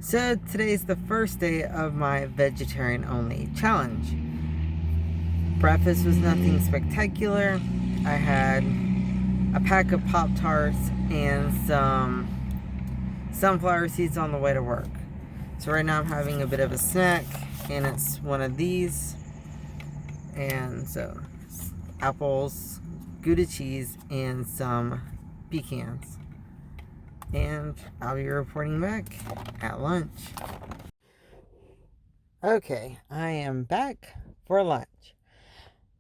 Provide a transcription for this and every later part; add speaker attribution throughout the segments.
Speaker 1: So today's the first day of my vegetarian only challenge. Breakfast was nothing spectacular. I had a pack of Pop-Tarts and some sunflower seeds on the way to work. So right now I'm having a bit of a snack, and it's one of these. And so apples, Gouda cheese, and some pecans. And I'll be reporting back at lunch. Okay, I am back for lunch.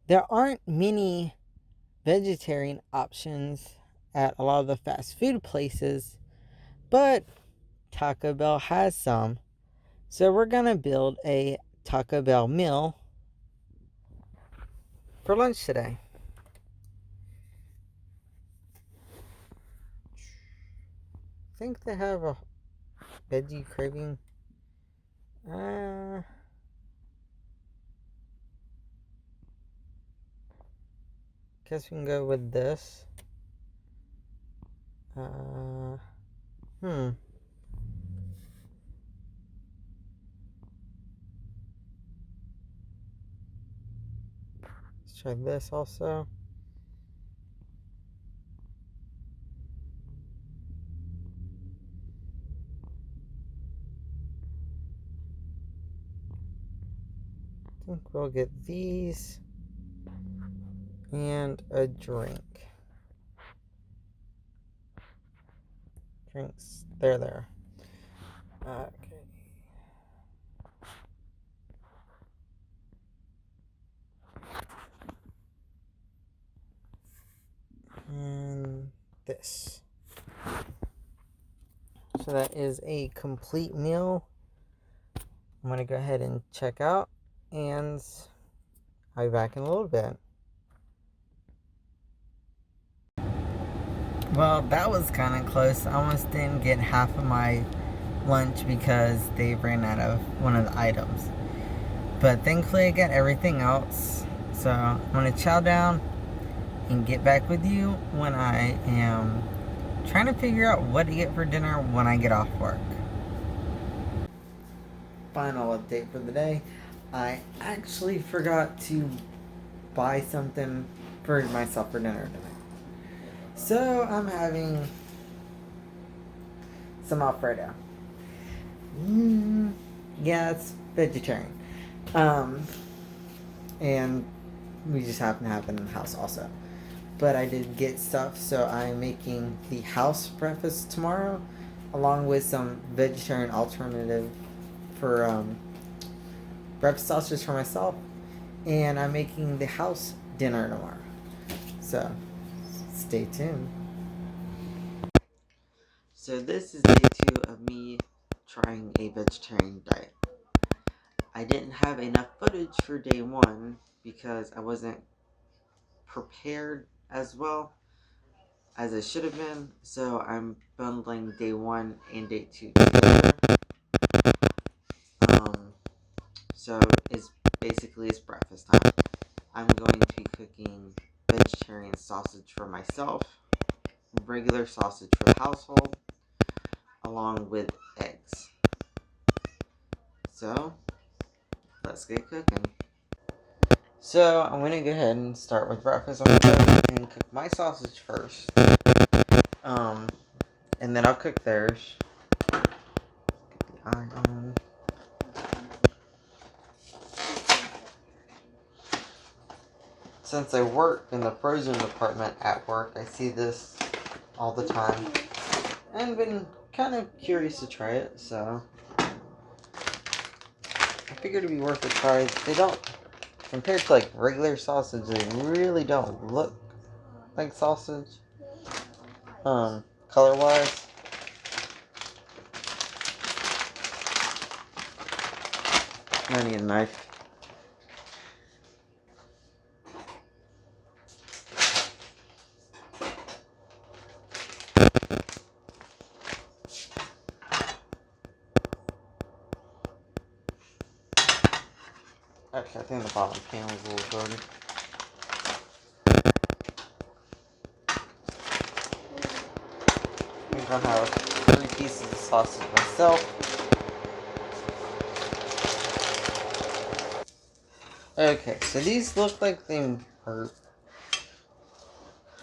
Speaker 1: There aren't many vegetarian options at a lot of the fast food places, but Taco Bell has some. So we're gonna build a Taco Bell meal for lunch today. I think they have a veggie craving. Guess we can go with this. Let's try this also. I think we'll get these and a drink. Drinks, there. Okay. And this. So that is a complete meal. I'm going to go ahead and check out, and I'll be back in a little bit. Well, that was kind of close. I almost didn't get half of my lunch because they ran out of one of the items. But thankfully I got everything else. So I'm going to chow down and get back with you when I am trying to figure out what to get for dinner when I get off work. Final update for the day. I actually forgot to buy something for myself for dinner tonight. So I'm having some Alfredo. Yeah, it's vegetarian. And we just happen to have it in the house also. But I did get stuff, so I'm making the house breakfast tomorrow, along with some vegetarian alternative for breakfast sausage for myself, and I'm making the house dinner tomorrow. So stay tuned. So this is day 2 of me trying a vegetarian diet. I didn't have enough footage for day 1 because I wasn't prepared as well as I should have been, so I'm bundling day 1 and day 2 together. So it's breakfast time. I'm going to be cooking vegetarian sausage for myself, regular sausage for the household, along with eggs. So let's get cooking. So I'm going to go ahead and start with breakfast. I'm going to go ahead and cook my sausage first. And then I'll cook theirs. Since I work in the frozen department at work, I see this all the time. I've been kind of curious to try it, so I figured it'd be worth a try. They don't, compared to like regular sausage, they really don't look like sausage. Color-wise. I need a knife. Okay, I think the bottom pan was a little dirty. I'm gonna have 3 pieces of sausage myself. Okay, so these look like they are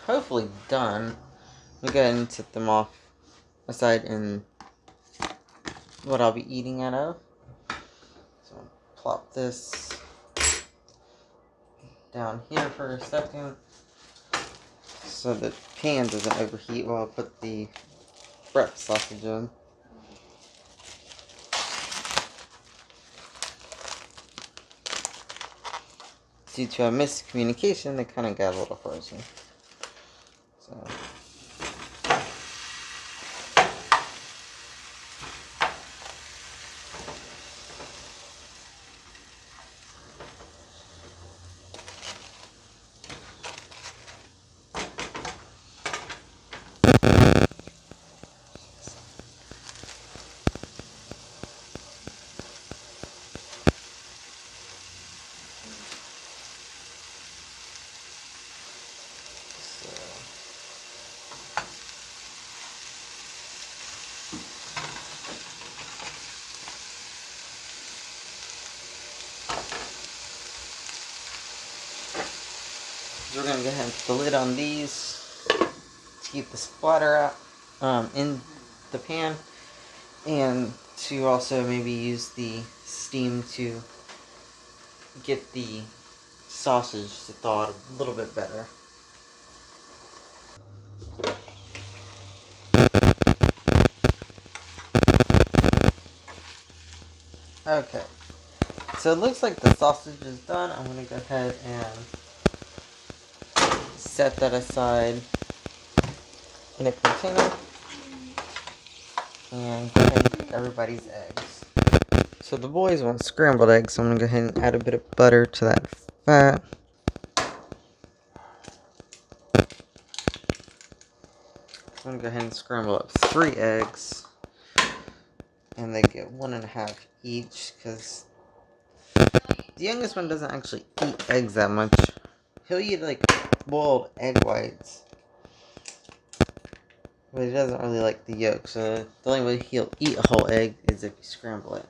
Speaker 1: hopefully done. I'll go ahead and set them off aside in what I'll be eating out of. So plop this down here for a second so the pan doesn't overheat while I put the breakfast sausage in. Due to a miscommunication, they kind of got a little frozen. So. We're going to go ahead and put the lid on these to keep the splatter out in the pan, and to also maybe use the steam to get the sausage to thaw out a little bit better. Okay, so it looks like the sausage is done. I'm going to go ahead and set that aside in a container and go ahead and cook everybody's eggs. So the boys want scrambled eggs, so I'm going to go ahead and add a bit of butter to that fat. I'm going to go ahead and scramble up 3 eggs, and they get 1.5 each, because the youngest one doesn't actually eat eggs that much. He'll eat like boiled egg whites, but he doesn't really like the yolk, so the only way he'll eat a whole egg is if you scramble it.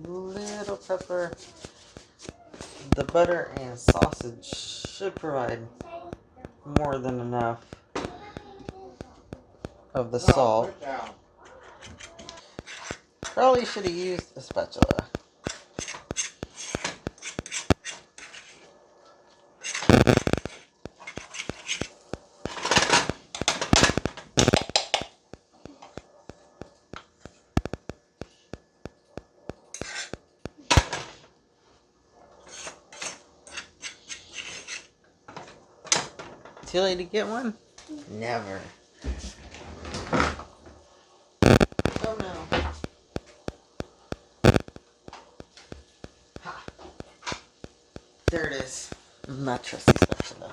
Speaker 1: Little pepper. The butter and sausage should provide more than enough of the salt. Probably should have used a spatula. Too late to get one? Never. Oh no. Ha. There it is. My trusty spatula.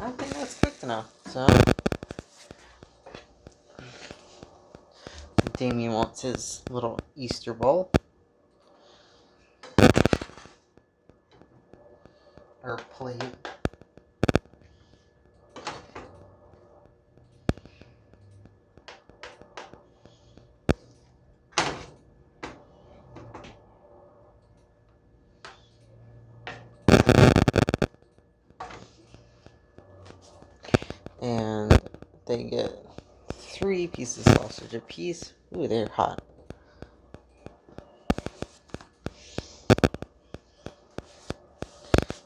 Speaker 1: I think that's cooked enough, so Damien wants his little Easter bowl. Or plate. And they get 3 pieces of sausage apiece. Ooh, they're hot.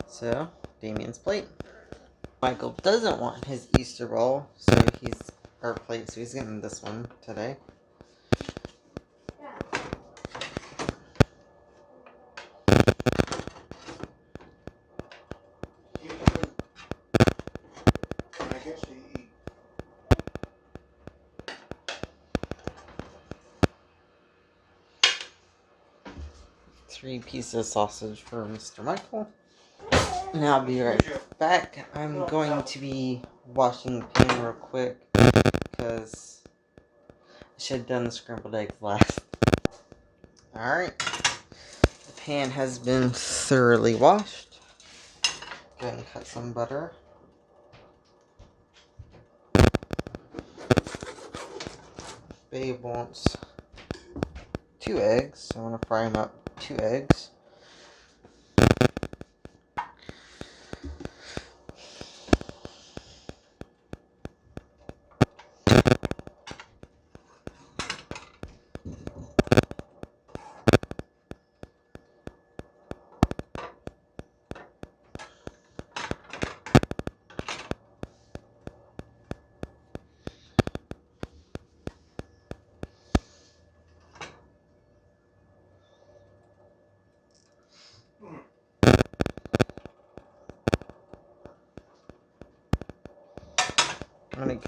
Speaker 1: So, Damien's plate. Michael doesn't want his Easter bowl, so he's getting this one today. Three pieces of sausage for Mr. Michael. And I'll be right back. I'm going to be washing the pan real quick because I should have done the scrambled eggs last. Alright, the pan has been thoroughly washed. Go ahead and cut some butter. Babe wants 2 eggs, so I want to fry them up. 2 eggs.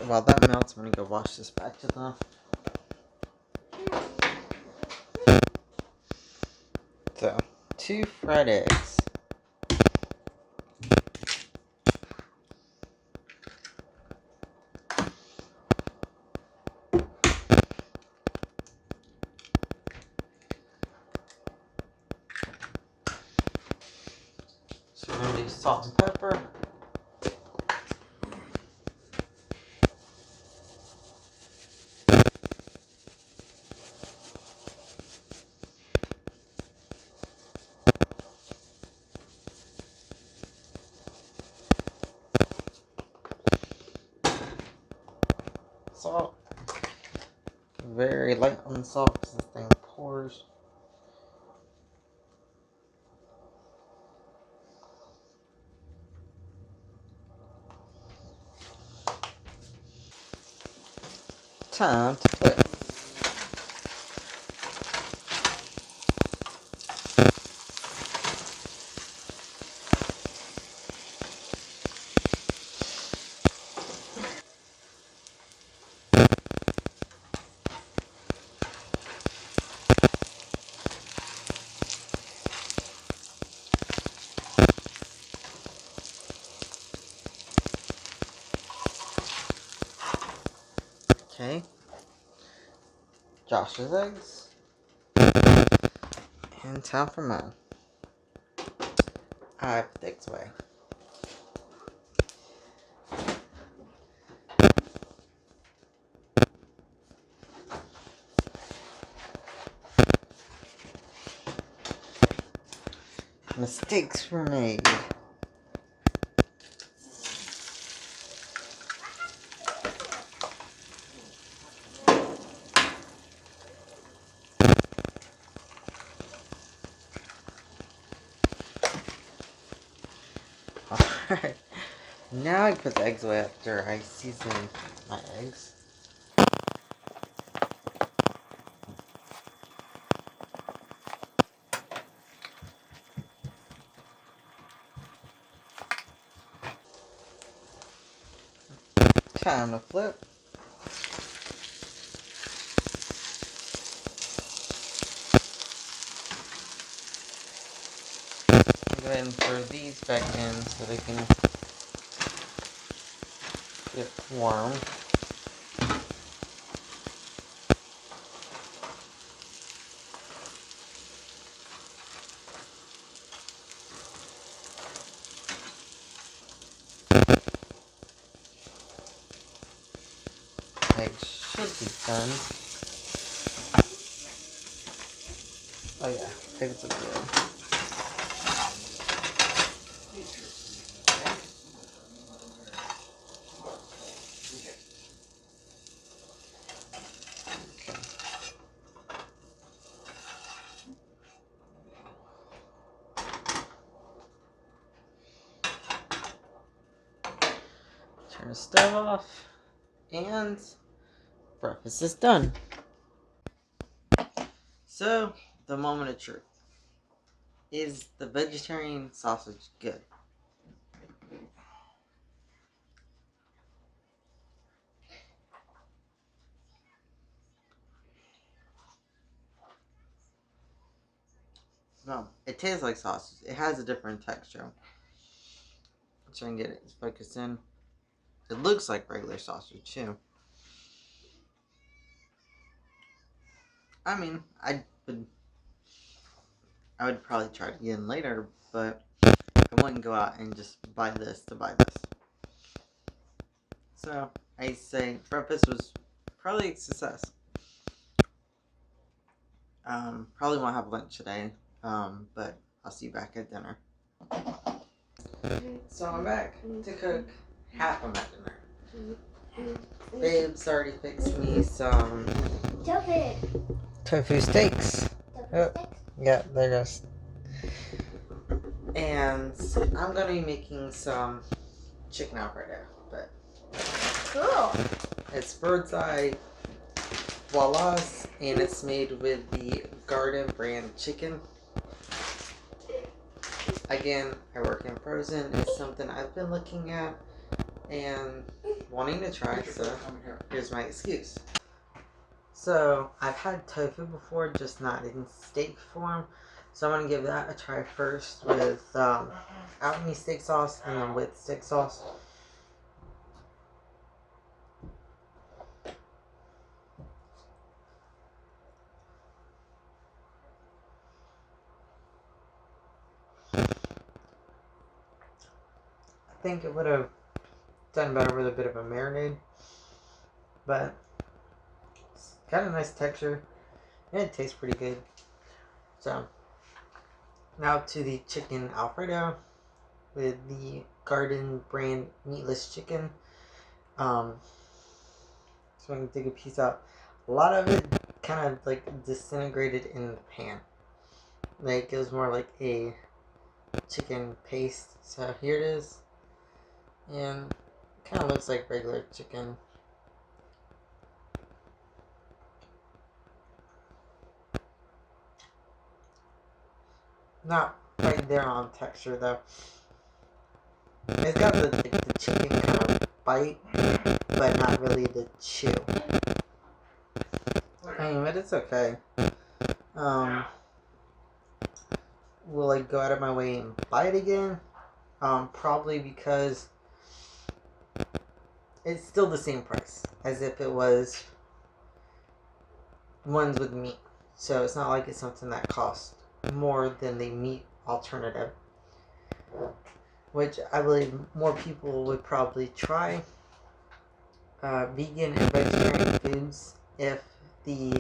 Speaker 1: While that melts, I'm gonna go wash this spatula. So, 2 fried eggs. So we're gonna do salt and pepper. Salt. Very light on the salt because this thing pours. Time to flip. Okay. Josh's eggs. And time for mine. I put the eggs away. Mistakes were made. Alright. Now I put the eggs away after I season my eggs. Time to flip. Go ahead and throw these back in so they can get warm. Eggs should be done. Oh yeah, eggs are good. Turn the stove off, and breakfast is done. So, the moment of truth. Is the vegetarian sausage good? No, it tastes like sausage. It has a different texture. So I can get it focused in. It looks like regular sausage too. I mean, I would probably try it again later, but I wouldn't go out and just buy this to buy this. So I say breakfast was probably a success. Probably won't have lunch today, but I'll see you back at dinner. So I'm back to cook half of my dinner. Babe's already fixed me some tofu steaks. Yeah, they're just. And I'm gonna be making some chicken alfredo, but
Speaker 2: Cool.
Speaker 1: it's Bird's Eye Voilas, and it's made with the Garden brand chicken. Again, I work in frozen. It's something I've been looking at and wanting to try, so here's my excuse. So, I've had tofu before, just not in steak form. So I'm going to give that a try first with Alchemy steak sauce and then with steak sauce. I think it would have done better with a bit of a marinade, but it's got a nice texture and it tastes pretty good. So now to the chicken alfredo with the Garden brand meatless chicken. So I can take a piece out. A lot of it kind of like disintegrated in the pan. Like it was more like a chicken paste. So here it is. And it kind of looks like regular chicken. Not right there on texture though. It's got the chicken kind of bite, but not really the chew. I mean, but it's okay. Will I go out of my way and buy it again? Probably because it's still the same price as if it was ones with meat. So it's not like it's something that costs more than the meat alternative, which I believe more people would probably try vegan and vegetarian foods if the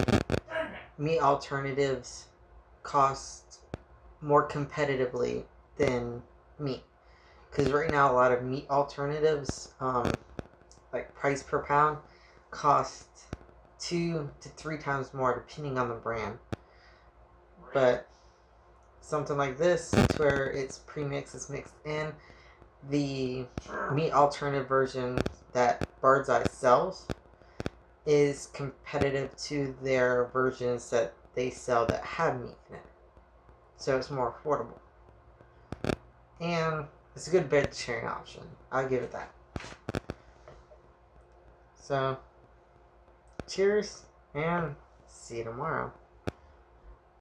Speaker 1: meat alternatives cost more competitively than meat. Because right now a lot of meat alternatives, like price per pound, cost 2 to 3 times more depending on the brand. But something like this, to where it's pre-mixed, it's mixed in, the meat alternative version that Bird's Eye sells is competitive to their versions that they sell that have meat in it. So it's more affordable. And it's a good vegetarian option. I'll give it that. So, cheers, and see you tomorrow.